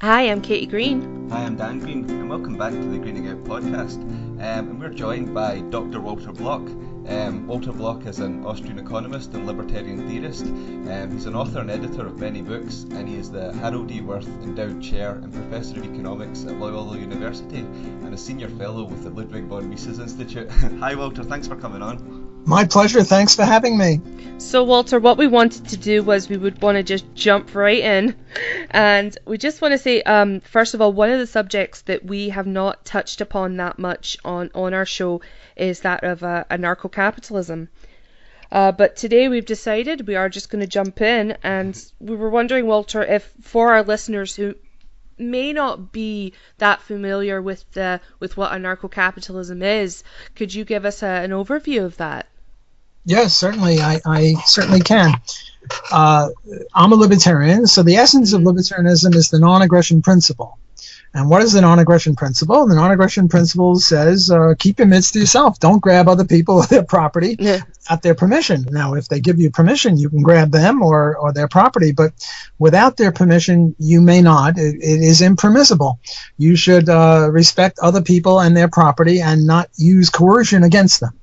Hi, I'm Katie Green. Hi, I'm Dan Green, and welcome back to the Greening Out podcast. And we're joined by Dr. Walter Block. Walter Block is an Austrian economist and libertarian theorist. He's an author and editor of many books, and he is the Harold E. Wirth Endowed Chair and Professor of Economics at Loyola University, and a senior fellow with the Ludwig von Mises Institute. Hi, Walter. Thanks for coming on. My pleasure. Thanks for having me. So, Walter, what we wanted to do was we would want to just jump right in. And we just want to say, first of all, one of the subjects that we have not touched upon that much on our show is that of anarcho-capitalism. But today we've decided we are just going to jump in. And we were wondering, Walter, if for our listeners who may not be that familiar with what anarcho-capitalism is, could you give us an overview of that? Yes, certainly. I certainly can. I'm a libertarian, so the essence of libertarianism is the non-aggression principle. And what is the non-aggression principle? The non-aggression principle says keep your mitts to yourself. Don't grab other people or their property without their permission. Now, if they give you permission, you can grab them or their property, but without their permission, you may not. It is impermissible. You should respect other people and their property and not use coercion against them.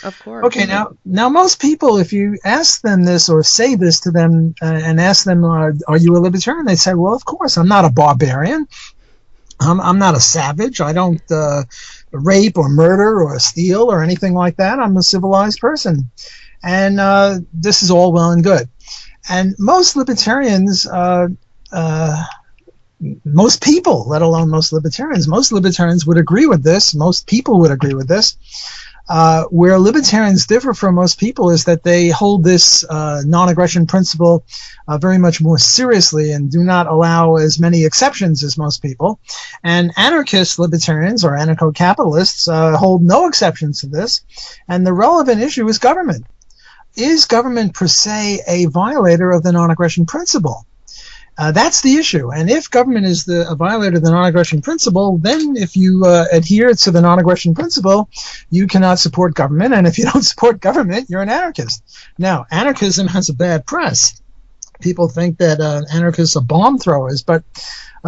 Of course. Okay, now most people, if you ask them this or say this to them and ask them, are you a libertarian? They say, well, of course, I'm not a barbarian. I'm not a savage. I don't rape or murder or steal or anything like that. I'm a civilized person. And this is all well and good. And most libertarians, most people, let alone most libertarians would agree with this. Most people would agree with this. Where libertarians differ from most people is that they hold this non-aggression principle very much more seriously and do not allow as many exceptions as most people. And anarchist libertarians or anarcho-capitalists hold no exceptions to this. And the relevant issue is government. Is government per se a violator of the non-aggression principle? That's the issue. And if government is a violator of the non-aggression principle, then if you adhere to the non-aggression principle, you cannot support government. And if you don't support government, you're an anarchist. Now, anarchism has a bad press. People think that anarchists are bomb throwers, but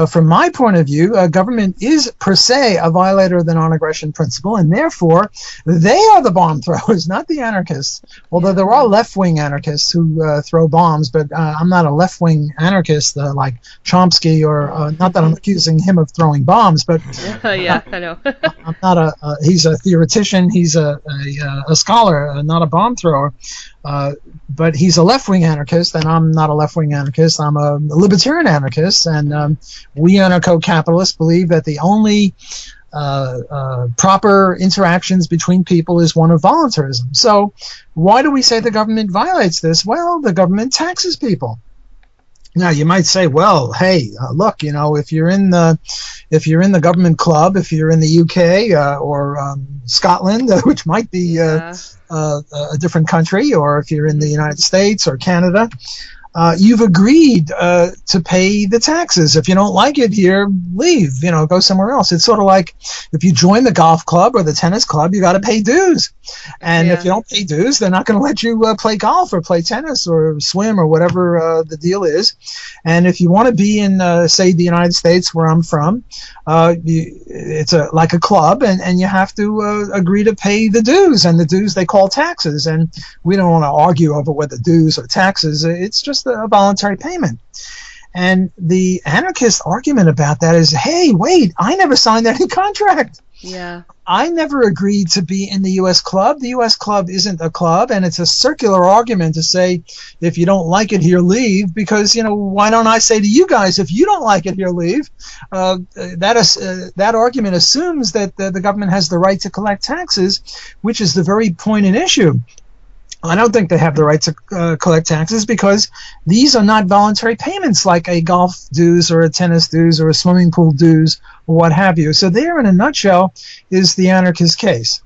from my point of view, government is per se a violator of the non-aggression principle, and therefore they are the bomb throwers, not the anarchists. Although there are left-wing anarchists who throw bombs, but I'm not a left-wing anarchist like Chomsky, or not that I'm accusing him of throwing bombs, but yeah, I know. I'm not he's a theoretician, he's a scholar, not a bomb thrower. But he's a left-wing anarchist, and I'm not a left-wing anarchist. I'm a libertarian anarchist, and we anarcho-capitalists believe that the only proper interactions between people is one of voluntarism. So why do we say the government violates this? Well, the government taxes people. Now you might say, well, hey, look, if you're in the government club, if you're in the UK or Scotland, which might be a different country, or if you're in the United States or Canada, you've agreed to pay the taxes. If you don't like it here, leave. Go somewhere else. It's sort of like if you join the golf club or the tennis club, you got to pay dues. And if you don't pay dues, they're not going to let you play golf or play tennis or swim or whatever the deal is. And if you want to be in, say, the United States, where I'm from, it's like a club, and you have to agree to pay the dues. And the dues they call taxes. And we don't want to argue over whether dues or taxes. It's just a voluntary payment. And the anarchist argument about that is, hey, wait, I never signed any contract. Yeah. I never agreed to be in the U.S. club. The U.S. club isn't a club, and it's a circular argument to say, if you don't like it here, leave, because, why don't I say to you guys, if you don't like it here, leave? That argument assumes that the government has the right to collect taxes, which is the very point and issue. I don't think they have the right to collect taxes because these are not voluntary payments like a golf dues or a tennis dues or a swimming pool dues or what have you. So there, in a nutshell, is the anarchist case.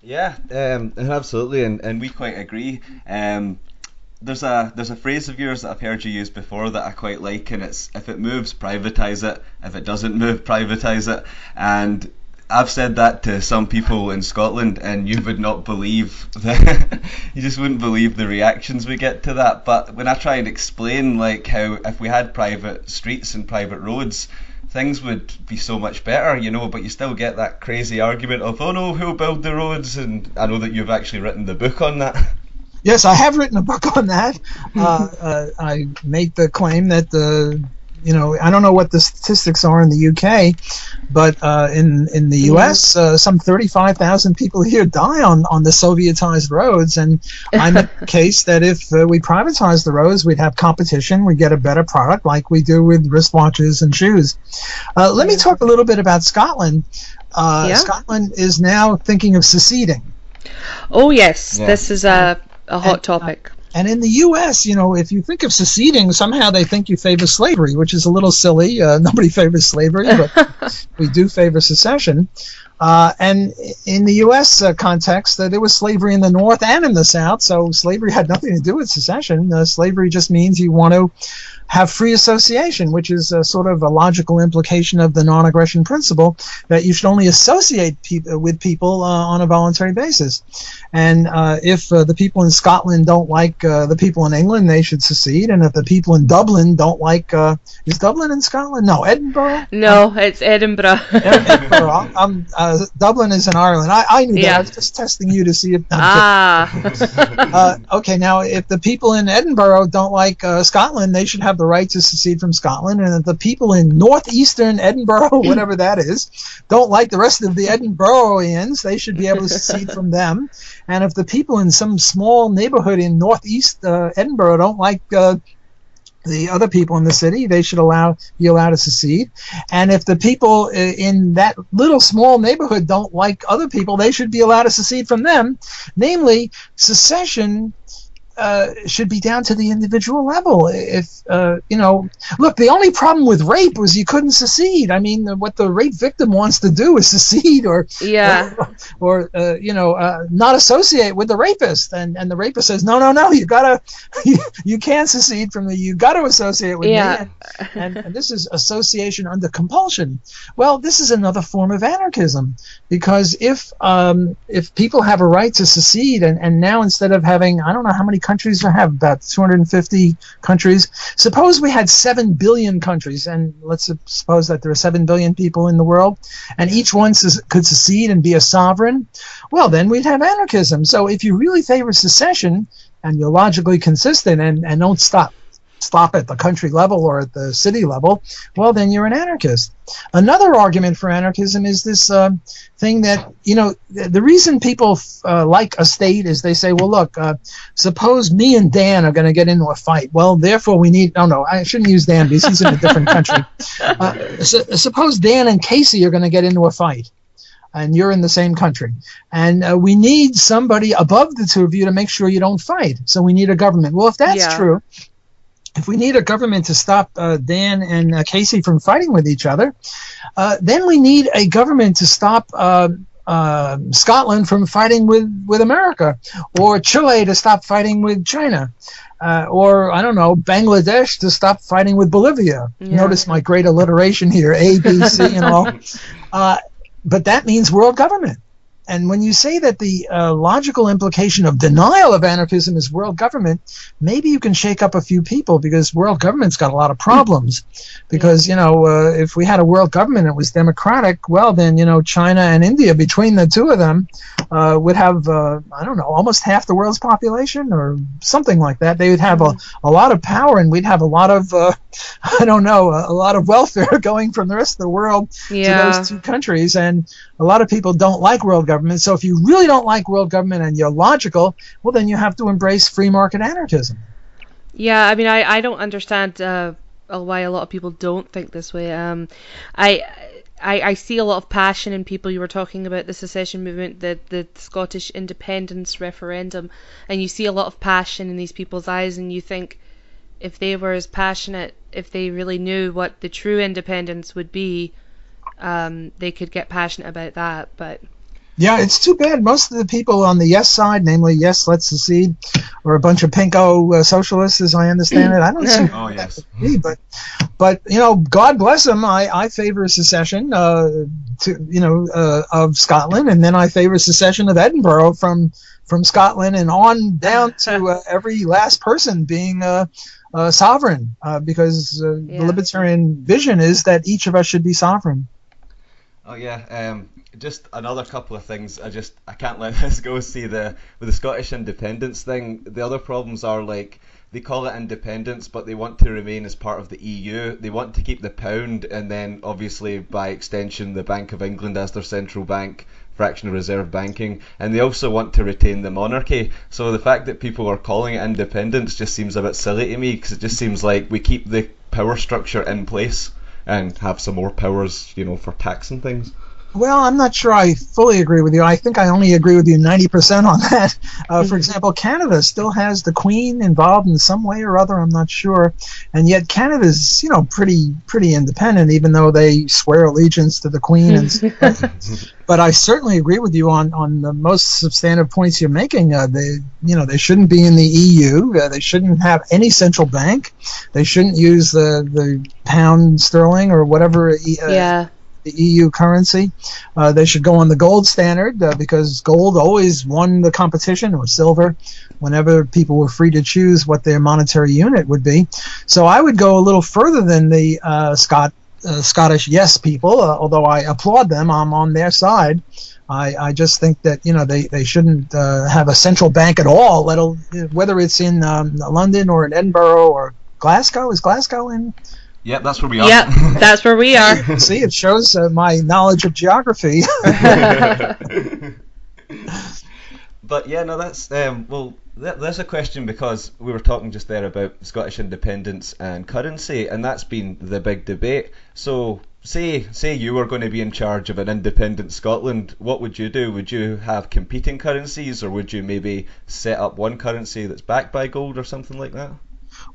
Yeah, absolutely, and we quite agree. There's a phrase of yours that I've heard you use before that I quite like, and it's, if it moves, privatize it. If it doesn't move, privatize it. And I've said that to some people in Scotland, and you would not believe you just wouldn't believe the reactions we get to that. But when I try and explain like how if we had private streets and private roads, things would be so much better, you know, but you still get that crazy argument of, oh no, who'll build the roads? And I know that you've actually written the book on that. Yes, I have written a book on that. I made the claim that I don't know what the statistics are in the UK, but in the US, some 35,000 people here die on the Sovietized roads, and I make the case that if we privatize the roads, we'd have competition, we'd get a better product like we do with wristwatches and shoes. Let me talk a little bit about Scotland. Scotland is now thinking of seceding. Oh yes, this is a hot topic. And in the U.S., if you think of seceding, somehow they think you favor slavery, which is a little silly. Nobody favors slavery, but we do favor secession. And in the U.S. Context, there was slavery in the North and in the South, so slavery had nothing to do with secession. Slavery just means you want to have free association, which is sort of a logical implication of the non-aggression principle, that you should only associate with people on a voluntary basis. And if the people in Scotland don't like the people in England, they should secede. And if the people in Dublin don't like, is Dublin in Scotland? No, Edinburgh? No, it's Edinburgh. Edinburgh. Dublin is in Ireland. I knew that. I was just testing you to see if... Okay, now, if the people in Edinburgh don't like Scotland, they should have the right to secede from Scotland, and if the people in northeastern Edinburgh, whatever that is, don't like the rest of the Edinburghians, they should be able to secede from them. And if the people in some small neighborhood in northeast Edinburgh don't like the other people in the city, they should be allowed to secede. And if the people in that little small neighborhood don't like other people, they should be allowed to secede from them. Namely, secession should be down to the individual level. If look, the only problem with rape was you couldn't secede. I mean, what the rape victim wants to do is secede, or not associate with the rapist, and the rapist says, no, you gotta, you can't secede from you gotta associate with me, and this is association under compulsion. Well, this is another form of anarchism, because if people have a right to secede, and now instead of having, I don't know how many countries we have, about 250 countries. Suppose we had 7 billion countries, and let's suppose that there are 7 billion people in the world, and each one could secede and be a sovereign. Well, then we'd have anarchism. So if you really favor secession, and you're logically consistent, and don't stop at the country level or at the city level, well, then you're an anarchist. Another argument for anarchism is this thing that, the reason people like a state is they say, well, look, suppose me and Dan are going to get into a fight. Well, therefore we need, no, I shouldn't use Dan because he's in a different country. Suppose Dan and Casey are going to get into a fight, and you're in the same country. And we need somebody above the two of you to make sure you don't fight. So we need a government. Well, if that's true, if we need a government to stop Dan and Casey from fighting with each other, then we need a government to stop Scotland from fighting with America, or Chile to stop fighting with China, or, I don't know, Bangladesh to stop fighting with Bolivia. Notice my great alliteration here, A, B, C, and all. But that means world government. And when you say that the logical implication of denial of anarchism is world government, maybe you can shake up a few people, because world government's got a lot of problems. Because, if we had a world government and it was democratic, well, then, China and India, between the two of them, would have, I don't know, almost half the world's population or something like that. They would have a lot of power, and we'd have a lot of, a lot of welfare going from the rest of the world to those two countries. And a lot of people don't like world government. So if you really don't like world government and you're logical, well, then you have to embrace free market anarchism. Yeah, I mean, I don't understand why a lot of people don't think this way. I see a lot of passion in people. You were talking about the secession movement, the Scottish independence referendum, and you see a lot of passion in these people's eyes, and you think if they were as passionate, if they really knew what the true independence would be, they could get passionate about that. But yeah, it's too bad. Most of the people on the yes side, namely, yes, let's secede, are a bunch of pinko socialists, as I understand it. I don't see that would be, but But God bless them. I favor secession of Scotland, and then I favor secession of Edinburgh from Scotland and on down to every last person being sovereign, because the libertarian vision is that each of us should be sovereign. Oh yeah, just another couple of things. I can't let this go. See, with the Scottish independence thing, the other problems are like, they call it independence, but they want to remain as part of the EU. They want to keep the pound, and then obviously by extension the Bank of England as their central bank, fractional reserve banking, and they also want to retain the monarchy. So the fact that people are calling it independence just seems a bit silly to me, because it just seems like we keep the power structure in place and have some more powers, for tax and things. Well, I'm not sure I fully agree with you. I think I only agree with you 90% on that. For example, Canada still has the Queen involved in some way or other. I'm not sure, and yet Canada's pretty independent, even though they swear allegiance to the Queen. And but I certainly agree with you on the most substantive points you're making. They shouldn't be in the EU. They shouldn't have any central bank. They shouldn't use the pound sterling or whatever. The EU currency. They should go on the gold standard, because gold always won the competition, or silver, whenever people were free to choose what their monetary unit would be. So I would go a little further than the Scottish yes people, although I applaud them. I'm on their side. I just think that they shouldn't have a central bank at all, whether it's in London or in Edinburgh or Glasgow. Is Glasgow in? Yep, that's where we are. Yep, that's where we are. See, it shows my knowledge of geography. But yeah, no, that's that's a question, because we were talking just there about Scottish independence and currency, and that's been the big debate. So say you were going to be in charge of an independent Scotland, what would you do? Would you have competing currencies, or would you maybe set up one currency that's backed by gold or something like that?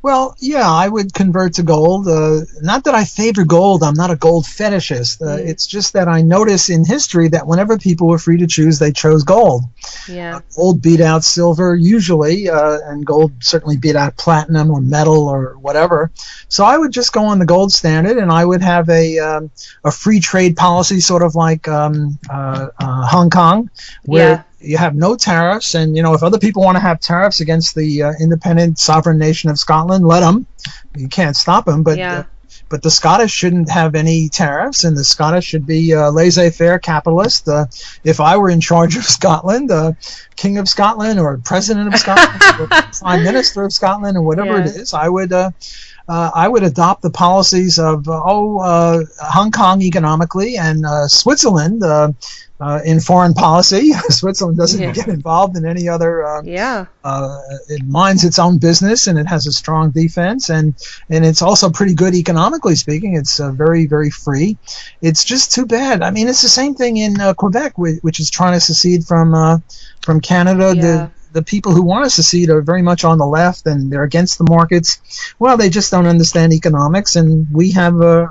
Well, yeah, I would convert to gold. Not that I favor gold. I'm not a gold fetishist. It's just that I notice in history that whenever people were free to choose, they chose gold. Yeah. Gold beat out silver usually, and gold certainly beat out platinum or metal or whatever. So I would just go on the gold standard, and I would have a free trade policy, sort of like Hong Kong, where you have no tariffs, and if other people want to have tariffs against the independent sovereign nation of Scotland, let them. You can't stop them, but the Scottish shouldn't have any tariffs, and the Scottish should be laissez-faire capitalist. If I were in charge of Scotland, King of Scotland or President of Scotland, or Prime Minister of Scotland, or whatever it is, I would adopt the policies of Hong Kong economically, and Switzerland in foreign policy. Switzerland doesn't get involved in any other. It minds its own business, and it has a strong defense, and it's also pretty good economically speaking. It's very, very free. It's just too bad. I mean, it's the same thing in Quebec, which is trying to secede from Canada. The people who want to secede are very much on the left, and they're against the markets. Well, they just don't understand economics, and we have a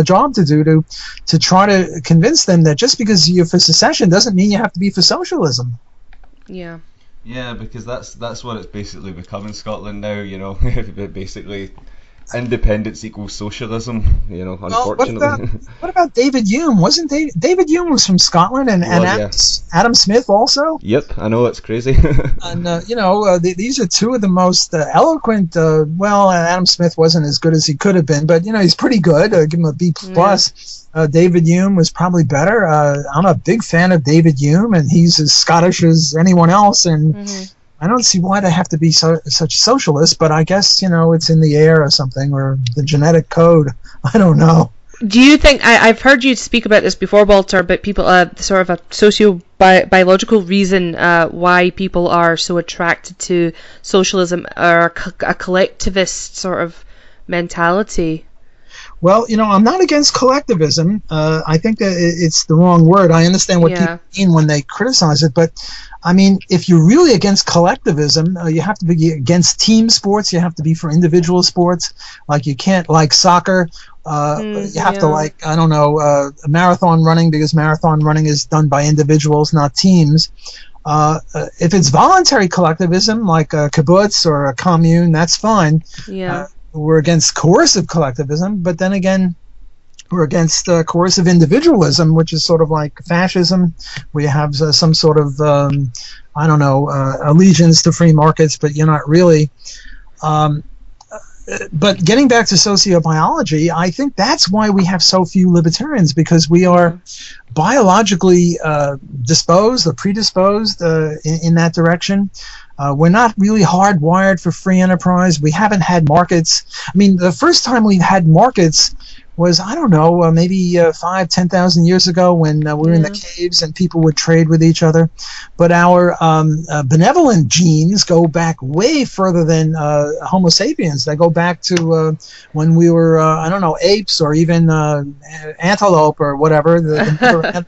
job to do to try to convince them that just because you're for secession doesn't mean you have to be for socialism. Yeah. Yeah, because that's what it's basically become in Scotland now. Basically, independence equals socialism. Unfortunately. What about David Hume? Wasn't David Hume was from Scotland, and Adam Smith also? Yep, I know, it's crazy. And these are two of the most eloquent. Adam Smith wasn't as good as he could have been, but he's pretty good. Give him a B plus. David Hume was probably better. I'm a big fan of David Hume, and he's as Scottish as anyone else, and I don't see why they have to be such socialists, but I guess, it's in the air or something, or the genetic code. I don't know. Do you think, I've heard you speak about this before, Walter, but people, sort of a socio-biological reason why people are so attracted to socialism, or a collectivist sort of mentality? Well, I'm not against collectivism. I think that it's the wrong word. I understand what people mean when they criticize it, but I mean, if you're really against collectivism, you have to be against team sports. You have to be for individual sports. Like, you can't like soccer. You have to like, I don't know, marathon running, because marathon running is done by individuals, not teams. If it's voluntary collectivism, like a kibbutz or a commune, that's fine. we're against coercive collectivism, but then again, we're against coercive individualism, which is sort of like fascism, where you have some sort of, allegiance to free markets, but you're not really. But getting back to sociobiology, I think that's why we have so few libertarians, because we are biologically disposed or predisposed in that direction. We're not really hardwired for free enterprise. We haven't had markets. I mean, the first time we've had markets was, maybe 5,000-10,000 years ago when we were in the caves and people would trade with each other. But our benevolent genes go back way further than Homo sapiens. They go back to when we were, apes or even antelope or whatever. The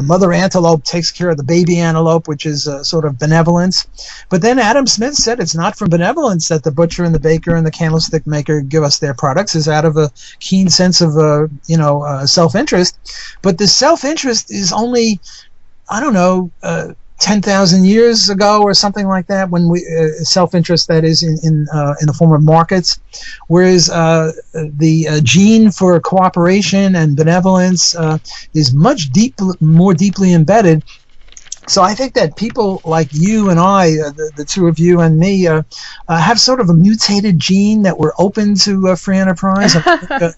mother antelope takes care of the baby antelope, which is sort of benevolence. But then Adam Smith said it's not from benevolence that the butcher and the baker and the candlestick maker give us their products. It's out of a keen sense of self-interest, but the self-interest is only 10,000 years ago or something like that, when we self-interest that is in the form of markets, whereas the gene for cooperation and benevolence is much more deeply embedded. So I think that people like you and I, the two of you and me, have sort of a mutated gene that we're open to free enterprise. I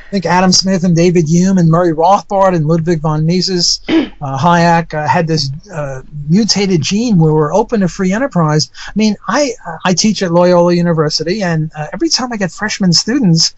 think Adam Smith and David Hume and Murray Rothbard and Ludwig von Mises, Hayek had this mutated gene where we're open to free enterprise. I mean, I teach at Loyola University, and every time I get freshman students,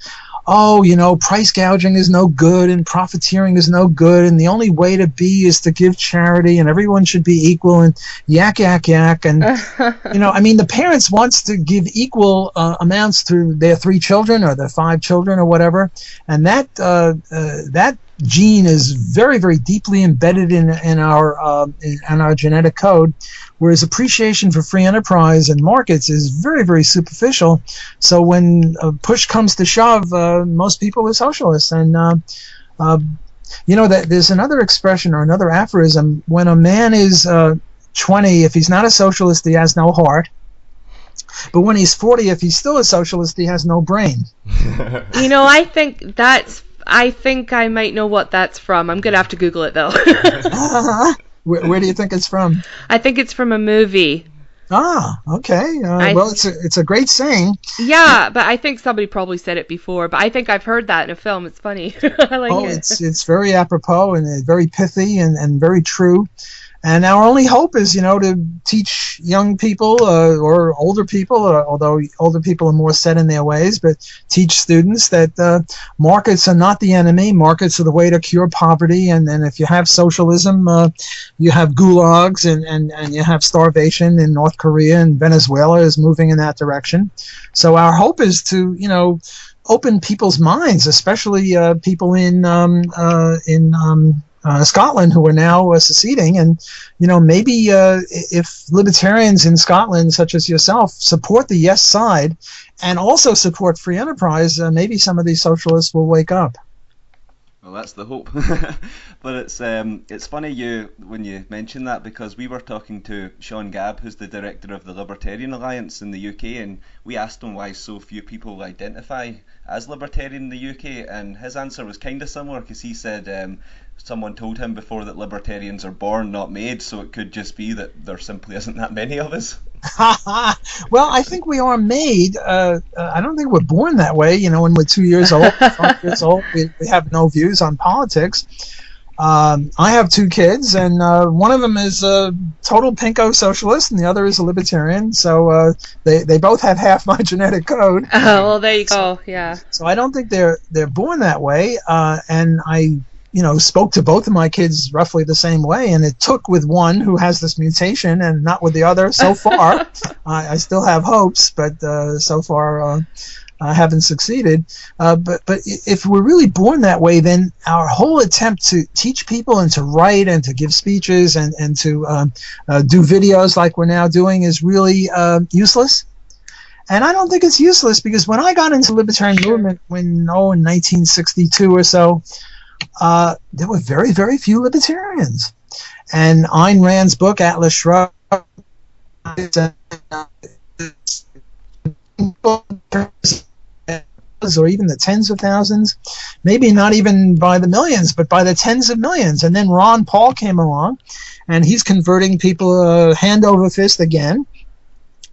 price gouging is no good and profiteering is no good, and the only way to be is to give charity, and everyone should be equal, and yak. And, the parents wants to give equal amounts to their 3 children or their 5 children or whatever, and that gene is very, very deeply embedded in our genetic code, whereas appreciation for free enterprise and markets is very, very superficial. So when push comes to shove, most people are socialists. And that there's another expression or another aphorism: when a man is 20, if he's not a socialist, he has no heart. But when he's 40, if he's still a socialist, he has no brain. I think I might know what that's from. I'm going to have to Google it, though. Where do you think it's from? I think it's from a movie. Ah, okay. It's a great saying. Yeah, but I think somebody probably said it before. But I think I've heard that in a film. It's funny. I like it. It's very apropos and very pithy and very true. And our only hope is, to teach young people or older people, although older people are more set in their ways, but teach students that markets are not the enemy. Markets are the way to cure poverty. And if you have socialism, you have gulags and you have starvation in North Korea, and Venezuela is moving in that direction. So our hope is to, open people's minds, especially people in Scotland who are now seceding, and maybe if libertarians in Scotland, such as yourself, support the yes side and also support free enterprise, maybe some of these socialists will wake up. Well, that's the hope. But it's funny when you mention that, because we were talking to Sean Gabb, who's the director of the Libertarian Alliance in the UK, and we asked him why so few people identify as libertarian in the UK, and his answer was kind of similar, because he said someone told him before that libertarians are born, not made, so it could just be that there simply isn't that many of us. Well, I think we are made. I don't think we're born that way. When we're 2 years old, 5 years old, we have no views on politics. I have 2 kids, and one of them is a total pinko socialist, and the other is a libertarian. So they both have half my genetic code. Oh, well, there you go. Yeah. So I don't think they're born that way, and I spoke to both of my kids roughly the same way, and it took with one who has this mutation and not with the other so far. I still have hopes, but so far I haven't succeeded. But if we're really born that way, then our whole attempt to teach people and to write and to give speeches and to do videos like we're now doing is really useless. And I don't think it's useless, because when I got into the libertarian movement in 1962 or so, there were very, very few libertarians. And Ayn Rand's book, Atlas Shrugged, or even the tens of thousands, maybe not even by the millions, but by the tens of millions. And then Ron Paul came along, and he's converting people hand over fist again.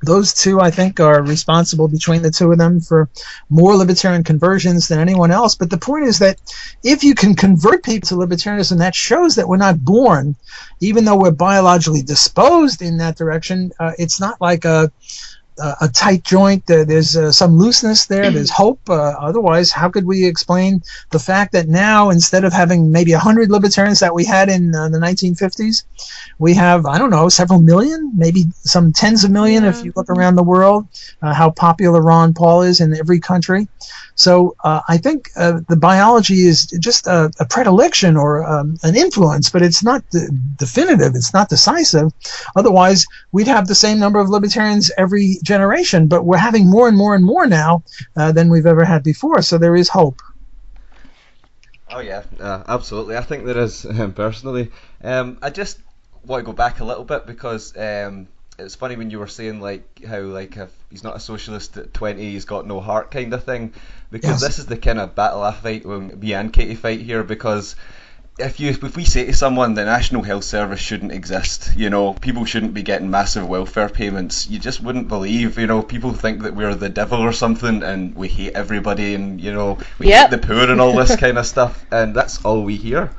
Those two, I think, are responsible between the two of them for more libertarian conversions than anyone else. But the point is that if you can convert people to libertarianism, that shows that we're not born, even though we're biologically disposed in that direction. It's not like a tight joint. There's some looseness there. There's hope. Otherwise, how could we explain the fact that now, instead of having maybe 100 libertarians that we had in the 1950s, we have, I don't know, several million, maybe some tens of million if you look around the world, how popular Ron Paul is in every country. So I think the biology is just a predilection or an influence, but it's not definitive. It's not decisive. Otherwise, we'd have the same number of libertarians every generation, but we're having more and more and more now than we've ever had before. So there is hope. Oh yeah, absolutely. I think there is, personally. I just want to go back a little bit because it's funny when you were saying how if he's not a socialist at 20, he's got no heart kind of thing, because this is the kind of battle I fight when me and Katie fight here, because if we say to someone the National Health Service shouldn't exist, people shouldn't be getting massive welfare payments, you just wouldn't believe, people think that we're the devil or something and we hate everybody and, we hate the poor and all this kind of stuff, and that's all we hear.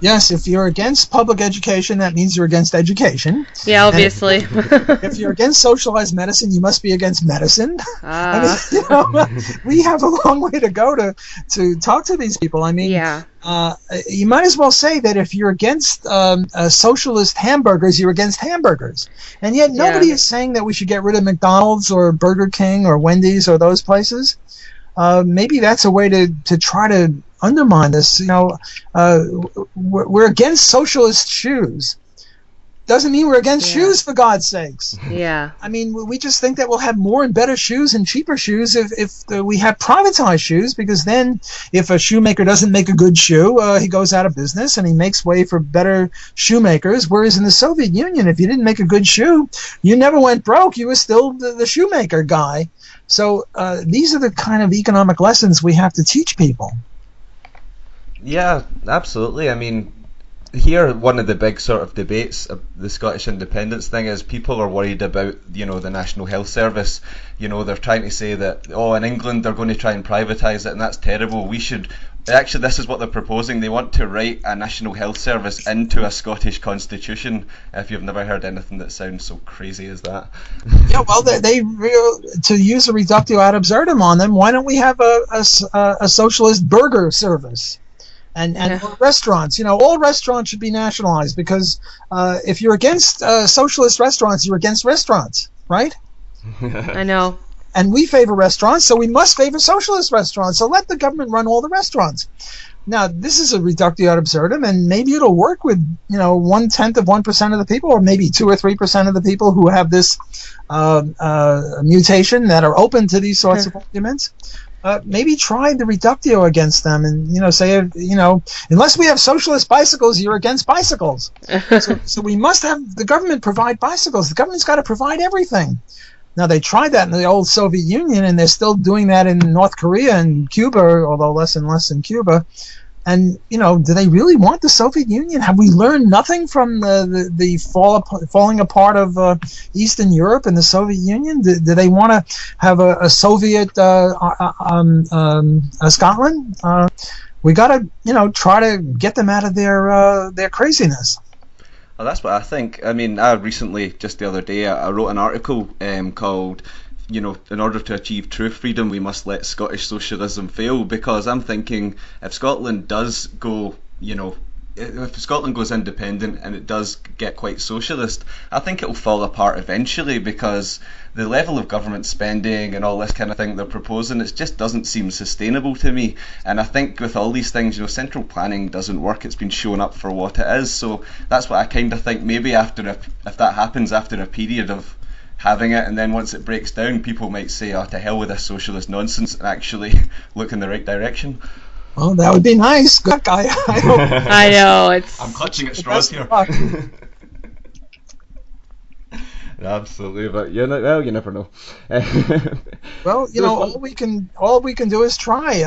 Yes, if you're against public education, that means you're against education. Yeah, obviously. If you're against socialized medicine, you must be against medicine. I mean, we have a long way to go to talk to these people. I mean, you might as well say that if you're against socialist hamburgers, you're against hamburgers. And yet nobody is saying that we should get rid of McDonald's or Burger King or Wendy's or those places. Maybe that's a way to try to undermine this. We're against socialist shoes. Doesn't mean we're against shoes, for God's sakes. Yeah. I mean, we just think that we'll have more and better shoes and cheaper shoes if we have privatized shoes, because then if a shoemaker doesn't make a good shoe, he goes out of business and he makes way for better shoemakers. Whereas in the Soviet Union, if you didn't make a good shoe, you never went broke. You were still the shoemaker guy. So these are the kind of economic lessons we have to teach people. Yeah, absolutely. I mean, here one of the big sort of debates of the Scottish independence thing is people are worried about, the National Health Service. They're trying to say that, in England they're going to try and privatise it and that's terrible. Actually, this is what they're proposing. They want to write a National Health Service into a Scottish constitution. If you've never heard anything that sounds so crazy as that. Yeah, well, to use a reductio ad absurdum on them, why don't we have a socialist burger service? And restaurants, all restaurants should be nationalized, because if you're against socialist restaurants, you're against restaurants, right? I know. And we favor restaurants, so we must favor socialist restaurants. So let the government run all the restaurants. Now, this is a reductio ad absurdum, and maybe it'll work with 1/10 of 1% of the people, or maybe 2 or 3% of the people who have this mutation that are open to these sorts of arguments. Maybe try the reductio against them, and say unless we have socialist bicycles, you're against bicycles. So we must have the government provide bicycles. The government's got to provide everything. Now, they tried that in the old Soviet Union, and they're still doing that in North Korea and Cuba, although less and less in Cuba. And, do they really want the Soviet Union? Have we learned nothing from the falling apart of Eastern Europe and the Soviet Union? Do they want to have a Soviet Scotland? We got to, try to get them out of their craziness. Well, that's what I think. I mean, I recently, just the other day, I wrote an article called, in order to achieve true freedom, we must let Scottish socialism fail, because I'm thinking if Scotland does go, if Scotland goes independent and it does get quite socialist, I think it will fall apart eventually, because the level of government spending and all this kind of thing they're proposing, it just doesn't seem sustainable to me. And I think with all these things, central planning doesn't work. It's been shown up for what it is. So that's what I kind of think. Maybe if that happens after a period of having it, and then once it breaks down, people might say, to hell with this socialist nonsense, and actually look in the right direction. Well, that would be nice. Good guy. I know. I'm clutching at straws here. Absolutely, but you never know. Well, all we can do is try.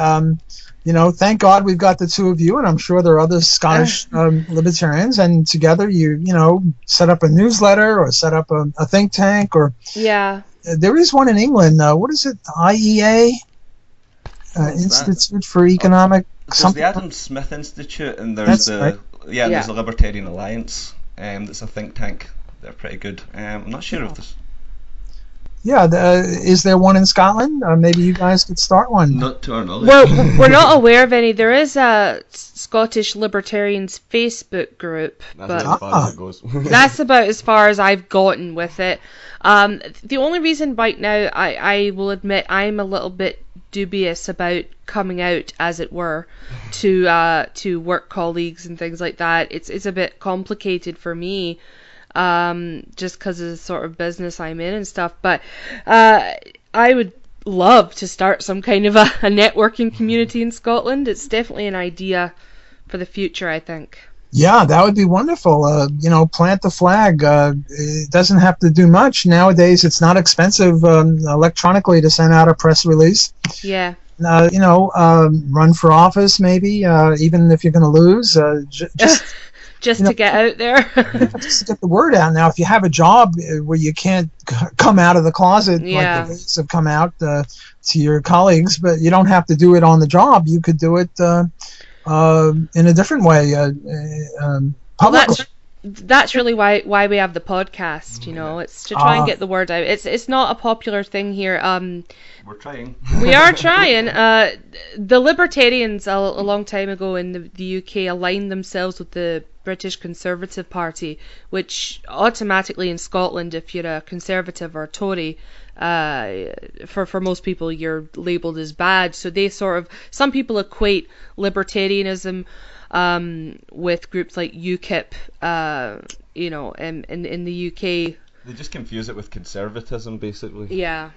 Thank God we've got the two of you, and I'm sure there are other Scottish libertarians, and together you set up a newsletter or set up a think tank, or there is one in England. What is it? IEA, Institute for Economic. There's the Adam Smith Institute, and there's there's the Libertarian Alliance. That's a think tank. They're pretty good. I'm not sure if this. Yeah, is there one in Scotland? Maybe you guys could start one. Not to our knowledge. Well, we're not aware of any. There is a Scottish Libertarians Facebook group, but as far as it goes. That's about as far as I've gotten with it. The only reason right now, I will admit, I'm a little bit dubious about coming out, as it were, to work colleagues and things like that. It's a bit complicated for me. Just because of the sort of business I'm in and stuff, but I would love to start some kind of a networking community in Scotland. It's definitely an idea for the future, I think. Yeah, that would be wonderful. Plant the flag. It doesn't have to do much. Nowadays, it's not expensive electronically to send out a press release. Yeah. Run for office, maybe, even if you're going to lose. Just to get out there. Just to get the word out. Now, if you have a job where you can't come out of the closet like the rates have come out to your colleagues, but you don't have to do it on the job. You could do it in a different way. Publicly. That's really why we have the podcast. It's to try and get the word out. It's not a popular thing here. We're trying. We are trying. The Libertarians a long time ago in the UK aligned themselves with the British Conservative Party, which automatically in Scotland, if you're a Conservative or a Tory, for most people you're labelled as bad. So they some people equate libertarianism with groups like UKIP, in the UK. They just confuse it with conservatism, basically. Yeah.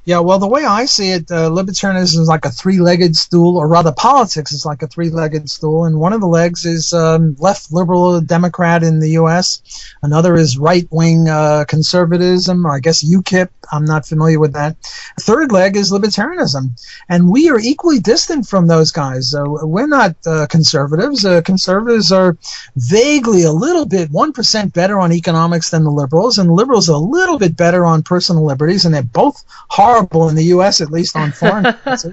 Yeah, well, the way I see it, libertarianism is like a three-legged stool, or rather politics is like a three-legged stool, and one of the legs is left liberal Democrat in the U.S., another is right-wing conservatism, or I guess UKIP, I'm not familiar with that. The third leg is libertarianism, and we are equally distant from those guys. We're not conservatives. Conservatives are vaguely a little bit, 1% better on economics than the liberals, and the liberals are a little bit better on personal liberties, and they're both horrible in the U.S., at least on foreign policy.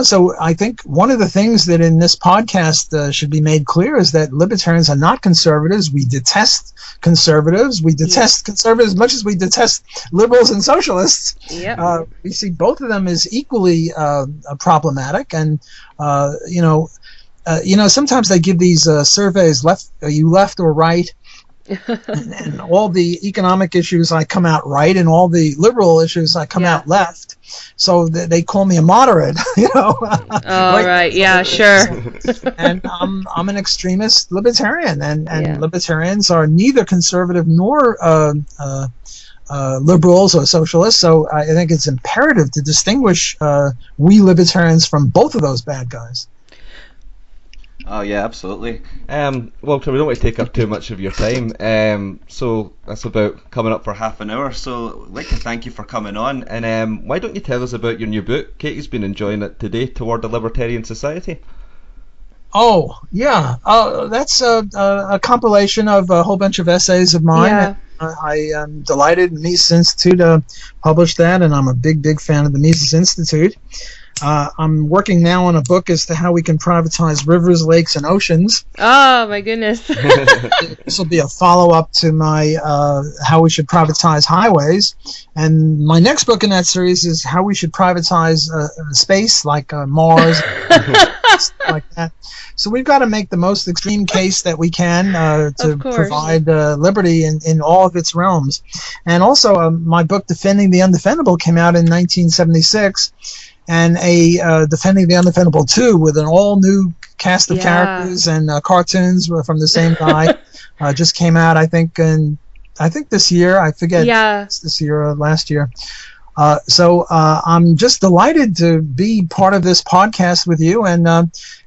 So I think one of the things that in this podcast should be made clear is that libertarians are not conservatives. We detest conservatives. We detest conservatives as much as we detest liberals and socialists. Yep. We see both of them as equally problematic. And, sometimes they give these surveys, are you left or right? and all the economic issues I come out right, and all the liberal issues I come out left. So they call me a moderate, right? Yeah, sure. And I'm an extremist libertarian, and libertarians are neither conservative nor liberals or socialists. So I think it's imperative to distinguish we libertarians from both of those bad guys. Oh yeah, absolutely. Walter, we don't want to take up too much of your time. So that's about coming up for half an hour. So I'd like to thank you for coming on. And why don't you tell us about your new book? Katie's been enjoying it today, Toward the Libertarian Society. Oh yeah, that's a compilation of a whole bunch of essays of mine. Yeah. I am delighted Mises Institute published that, and I'm a big fan of the Mises Institute. I'm working now on a book as to how we can privatize rivers, lakes, and oceans. Oh, my goodness. This will be a follow-up to my how we should privatize highways. And my next book in that series is how we should privatize space, like Mars, like that. So we've got to make the most extreme case that we can to provide liberty in all of its realms. And also, my book, Defending the Undefendable, came out in 1976. And a Defending the Undefendable 2 with an all-new cast of characters and cartoons from the same guy just came out, I think this year. I forget. Yeah. This year or last year. So I'm just delighted to be part of this podcast with you. And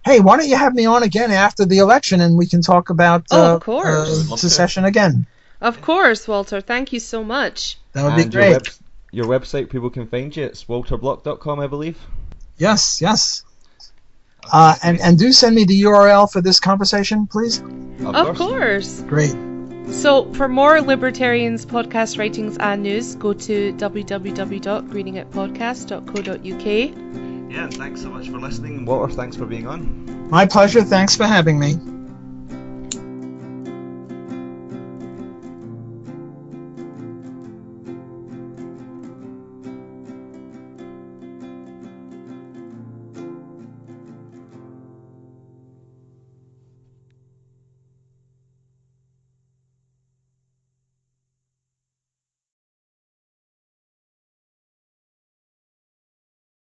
hey, why don't you have me on again after the election, and we can talk about of course. secession again. Of course, Walter. Thank you so much. That would be And great. Your website, people can find you. It's walterblock.com, I believe. Yes. And do send me the URL for this conversation, please. Of course. Great. So for more Libertarians podcast writings and news, go to www.greeningoutpodcast.co.uk. Yeah, and thanks so much for listening. Walter, thanks for being on. My pleasure. Thanks for having me.